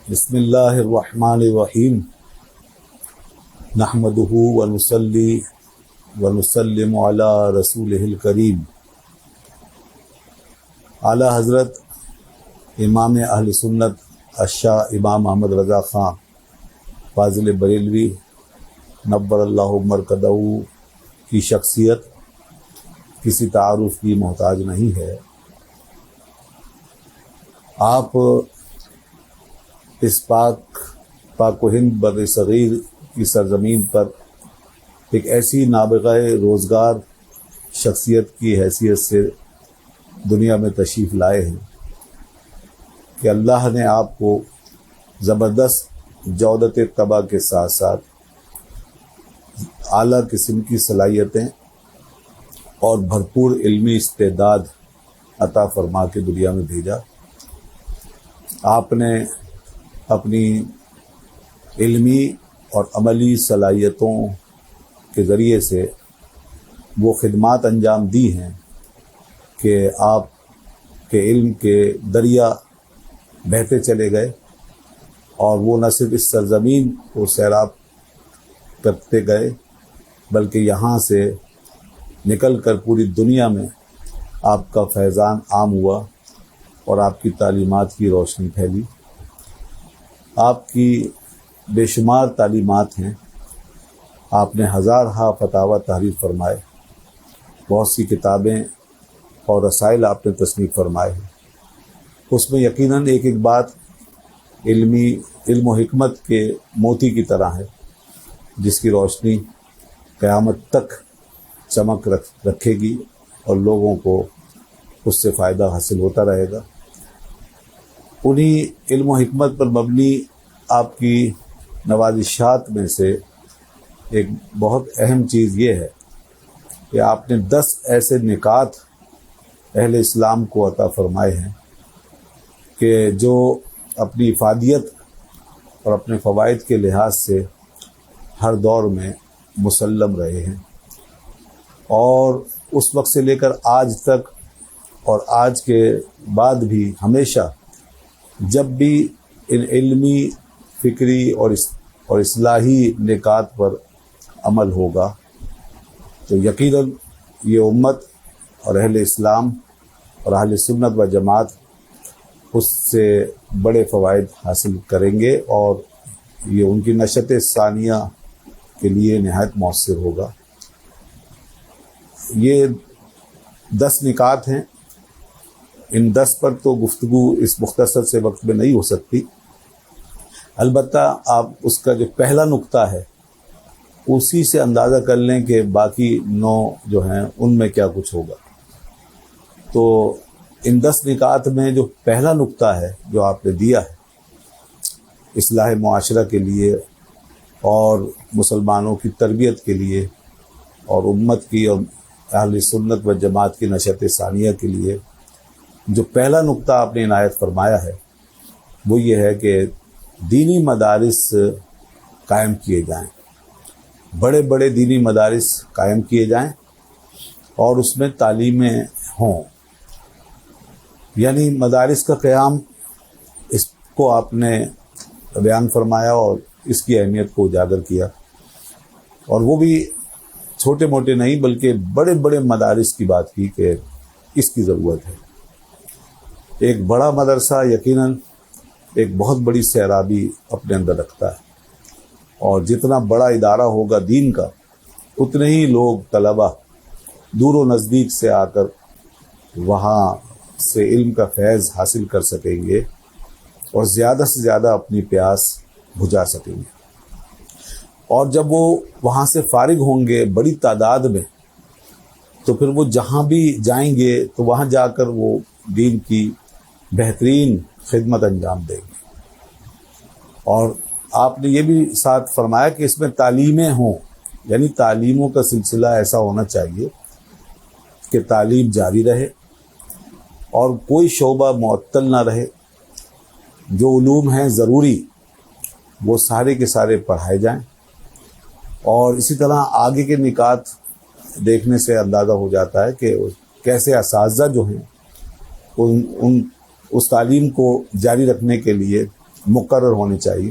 بسم اللہ الرحمن الرحیم نحمدہ ونصلی ونسلم علی رسولہ الکریم۔ اعلیٰ حضرت امام اہل سنت الشاہ امام محمد رضا خان فاضل بریلوی نبر اللہ مرکزہ کی شخصیت کسی تعارف کی محتاج نہیں ہے۔ آپ اس پاک و ہند بر صغیر کی سرزمین پر ایک ایسی نابغہ روزگار شخصیت کی حیثیت سے دنیا میں تشریف لائے ہیں کہ اللہ نے آپ کو زبردست جودت طبع کے ساتھ ساتھ اعلیٰ قسم کی صلاحیتیں اور بھرپور علمی استعداد عطا فرما کے دنیا میں بھیجا۔ آپ نے اپنی علمی اور عملی صلاحیتوں کے ذریعے سے وہ خدمات انجام دی ہیں کہ آپ کے علم کے دریا بہتے چلے گئے، اور وہ نہ صرف اس سرزمین کو سیراب کرتے گئے بلکہ یہاں سے نکل کر پوری دنیا میں آپ کا فیضان عام ہوا اور آپ کی تعلیمات کی روشنی پھیلی۔ آپ کی بے شمار تعلیمات ہیں، آپ نے ہزارہا فتاوی تحریر فرمائے، بہت سی کتابیں اور رسائل آپ نے تصنیف فرمائے ہیں۔ اس میں یقیناً ایک ایک بات علم و حکمت کے موتی کی طرح ہے، جس کی روشنی قیامت تک چمک رکھے گی اور لوگوں کو اس سے فائدہ حاصل ہوتا رہے گا۔ انہی علم و حکمت پر مبنی آپ کی نوازشات میں سے ایک بہت اہم چیز یہ ہے کہ آپ نے 10 ایسے نکات اہل اسلام کو عطا فرمائے ہیں کہ جو اپنی افادیت اور اپنے فوائد کے لحاظ سے ہر دور میں مسلم رہے ہیں، اور اس وقت سے لے کر آج تک اور آج کے بعد بھی ہمیشہ جب بھی ان علمی، فکری اور اصلاحی نکات پر عمل ہوگا تو یقیناً یہ امت اور اہل اسلام اور اہل سنت و جماعت اس سے بڑے فوائد حاصل کریں گے، اور یہ ان کی نشت ثانیہ کے لیے نہایت مؤثر ہوگا۔ یہ 10 نکات ہیں، ان 10 پر تو گفتگو اس مختصر سے وقت میں نہیں ہو سکتی، البتہ آپ اس کا جو پہلا نقطہ ہے اسی سے اندازہ کر لیں کہ باقی 9 جو ہیں ان میں کیا کچھ ہوگا۔ تو ان 10 نکات میں جو پہلا نقطہ ہے جو آپ نے دیا ہے اصلاح معاشرہ کے لیے اور مسلمانوں کی تربیت کے لیے اور امت کی اور اہل سنت و جماعت کی نشت ثانیہ کے لیے، جو پہلا نقطہ آپ نے عنایت فرمایا ہے وہ یہ ہے کہ دینی مدارس قائم کیے جائیں، بڑے بڑے دینی مدارس قائم کیے جائیں اور اس میں تعلیمیں ہوں۔ یعنی مدارس کا قیام، اس کو آپ نے بیان فرمایا اور اس کی اہمیت کو اجاگر کیا، اور وہ بھی چھوٹے موٹے نہیں بلکہ بڑے بڑے مدارس کی بات کی کہ اس کی ضرورت ہے۔ ایک بڑا مدرسہ یقیناً ایک بہت بڑی سیرابی اپنے اندر رکھتا ہے، اور جتنا بڑا ادارہ ہوگا دین کا اتنے ہی لوگ طلبہ دور و نزدیک سے آ کر وہاں سے علم کا فیض حاصل کر سکیں گے اور زیادہ سے زیادہ اپنی پیاس بجھا سکیں گے، اور جب وہ وہاں سے فارغ ہوں گے بڑی تعداد میں تو پھر وہ جہاں بھی جائیں گے تو وہاں جا کر وہ دین کی بہترین خدمت انجام دیں گے۔ اور آپ نے یہ بھی ساتھ فرمایا کہ اس میں تعلیمیں ہوں، یعنی تعلیموں کا سلسلہ ایسا ہونا چاہیے کہ تعلیم جاری رہے اور کوئی شعبہ معطل نہ رہے، جو علوم ہیں ضروری وہ سارے کے سارے پڑھائے جائیں، اور اسی طرح آگے کے نکات دیکھنے سے اندازہ ہو جاتا ہے کہ کیسے اساتذہ جو ہیں اس تعلیم کو جاری رکھنے کے لیے مقرر ہونے چاہیے.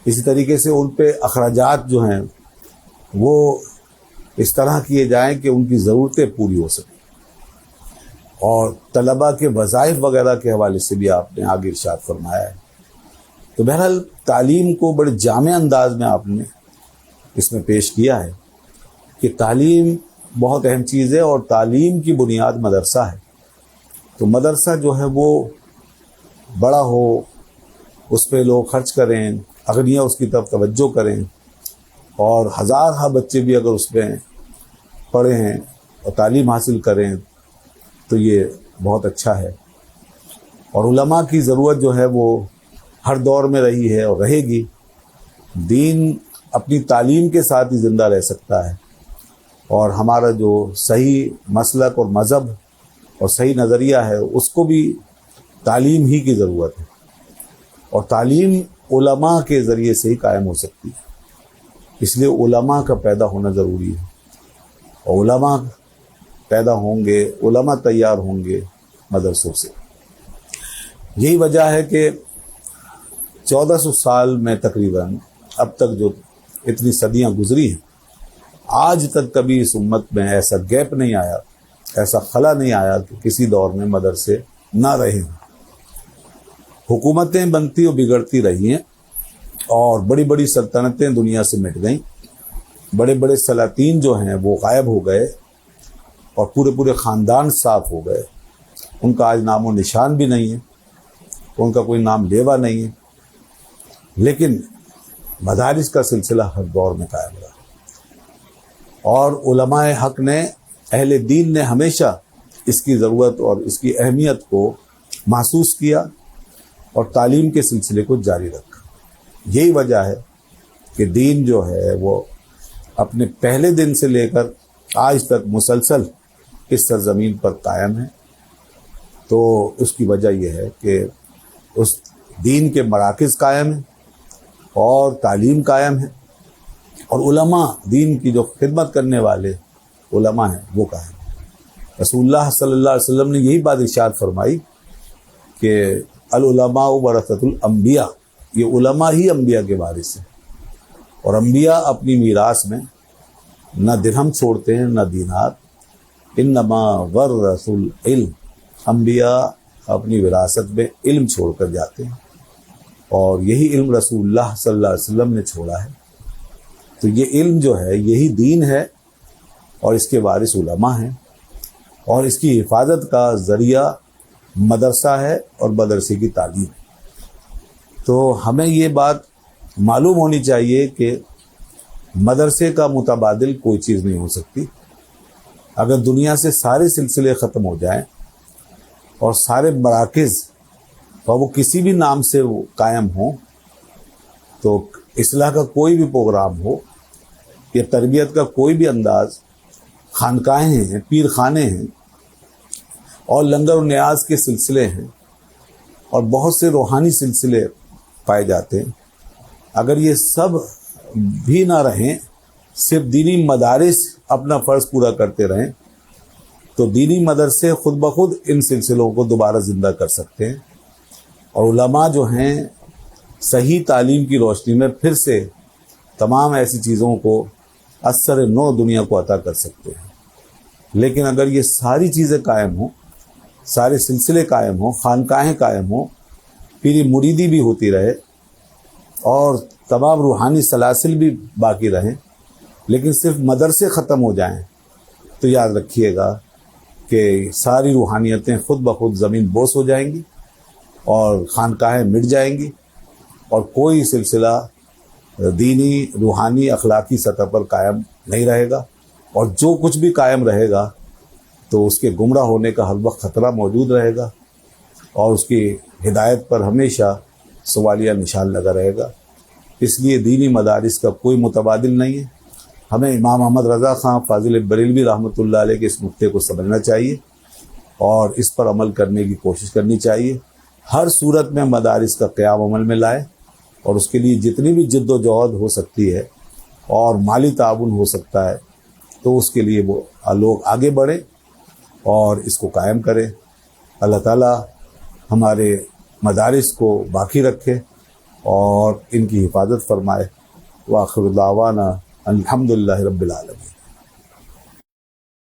اسی طریقے سے ان پہ اخراجات جو ہیں وہ اس طرح کیے جائیں کہ ان کی ضرورتیں پوری ہو سکیں. اور طلباء کے وظائف وغیرہ کے حوالے سے بھی آپ نے آگے ارشاد فرمایا ہے. تو بہرحال تعلیم کو بڑے جامع انداز میں آپ نے اس میں پیش کیا ہے کہ تعلیم بہت اہم چیز ہے اور تعلیم کی بنیاد مدرسہ ہے. تو مدرسہ جو ہے وہ بڑا ہو، اس پہ لوگ خرچ کریں، اغنیا اس کی طرف توجہ کریں، اور ہزارہ بچے بھی اگر اس میں پڑھے ہیں اور تعلیم حاصل کریں تو یہ بہت اچھا ہے. اور علماء کی ضرورت جو ہے وہ ہر دور میں رہی ہے اور رہے گی. دین اپنی تعلیم کے ساتھ ہی زندہ رہ سکتا ہے، اور ہمارا جو صحیح مسلک اور مذہب اور صحیح نظریہ ہے اس کو بھی تعلیم ہی کی ضرورت ہے. اور تعلیم علماء کے ذریعے سے ہی قائم ہو سکتی ہے. اس لیے علماء کا پیدا ہونا ضروری ہے، اور علماء پیدا ہوں گے، علماء تیار ہوں گے مدرسوں سے. یہی وجہ ہے کہ 1400 سال میں تقریباً اب تک جو اتنی صدیاں گزری ہیں، آج تک کبھی اس امت میں ایسا گیپ نہیں آیا، ایسا خلا نہیں آیا کہ کسی دور میں مدرسے نہ رہے ہوں. حکومتیں بنتی اور بگڑتی رہی ہیں، اور بڑی بڑی سلطنتیں دنیا سے مٹ گئیں. بڑے بڑے سلاطین جو ہیں وہ غائب ہو گئے، اور پورے پورے خاندان صاف ہو گئے. ان کا آج نام و نشان بھی نہیں ہے، ان کا کوئی نام لیوا نہیں ہے. لیکن مدارس کا سلسلہ ہر دور میں قائم رہا، اور علماء حق نے، اہل دین نے ہمیشہ اس کی ضرورت اور اس کی اہمیت کو محسوس کیا اور تعلیم کے سلسلے کو جاری رکھا. یہی وجہ ہے کہ دین جو ہے وہ اپنے پہلے دن سے لے کر آج تک مسلسل اس سرزمین پر قائم ہے. تو اس کی وجہ یہ ہے کہ اس دین کے مراکز قائم ہیں اور تعلیم قائم ہے، اور علماء، دین کی جو خدمت کرنے والے علماء ہیں وہ قائم ہیں. رسول اللہ صلی اللہ علیہ وسلم نے یہی بات ارشاد فرمائی کہ العلماء ورثۃ الانبیاء، یہ علماء ہی انبیاء کے وارث ہیں. اور انبیاء اپنی میراث میں نہ درہم چھوڑتے ہیں نہ دینار. انما ورث العلم، انبیاء اپنی وراثت میں علم چھوڑ کر جاتے ہیں، اور یہی علم رسول اللہ صلی اللہ علیہ وسلم نے چھوڑا ہے. تو یہ علم جو ہے یہی دین ہے، اور اس کے وارث علماء ہیں، اور اس کی حفاظت کا ذریعہ مدرسہ ہے اور مدرسے کی تعلیم. تو ہمیں یہ بات معلوم ہونی چاہیے کہ مدرسے کا متبادل کوئی چیز نہیں ہو سکتی. اگر دنیا سے سارے سلسلے ختم ہو جائیں اور سارے مراکز اور وہ کسی بھی نام سے وہ قائم ہوں، تو اصلاح کا کوئی بھی پروگرام ہو یا تربیت کا کوئی بھی انداز، خانقاہیں ہیں، پیر خانے ہیں، اور لنگر و نیاز کے سلسلے ہیں، اور بہت سے روحانی سلسلے پائے جاتے ہیں، اگر یہ سب بھی نہ رہیں، صرف دینی مدارس اپنا فرض پورا کرتے رہیں، تو دینی مدرسے خود بخود ان سلسلوں کو دوبارہ زندہ کر سکتے ہیں. اور علماء جو ہیں صحیح تعلیم کی روشنی میں پھر سے تمام ایسی چیزوں کو اثر نو دنیا کو عطا کر سکتے ہیں. لیکن اگر یہ ساری چیزیں قائم ہوں، سارے سلسلے قائم ہوں، خانقاہیں قائم ہوں، پیری مریدی بھی ہوتی رہے، اور تمام روحانی سلاسل بھی باقی رہیں، لیکن صرف مدرسے ختم ہو جائیں، تو یاد رکھیے گا کہ ساری روحانیتیں خود بخود زمین بوس ہو جائیں گی، اور خانقاہیں مٹ جائیں گی، اور کوئی سلسلہ دینی، روحانی، اخلاقی سطح پر قائم نہیں رہے گا. اور جو کچھ بھی قائم رہے گا تو اس کے گمراہ ہونے کا ہر وقت خطرہ موجود رہے گا، اور اس کی ہدایت پر ہمیشہ سوالیہ نشان لگا رہے گا. اس لیے دینی مدارس کا کوئی متبادل نہیں ہے. ہمیں امام احمد رضا خان فاضل بریلوی رحمۃ اللہ علیہ کے اس نقطے کو سمجھنا چاہیے اور اس پر عمل کرنے کی کوشش کرنی چاہیے. ہر صورت میں مدارس کا قیام عمل میں لائے، اور اس کے لیے جتنی بھی جد و جہد ہو سکتی ہے اور مالی تعاون ہو سکتا ہے تو اس کے لیے وہ لوگ آگے بڑھیں اور اس کو قائم کریں. اللہ تعالیٰ ہمارے مدارس کو باقی رکھے اور ان کی حفاظت فرمائے۔ وآخر دعوانا الحمدللہ رب العالمین۔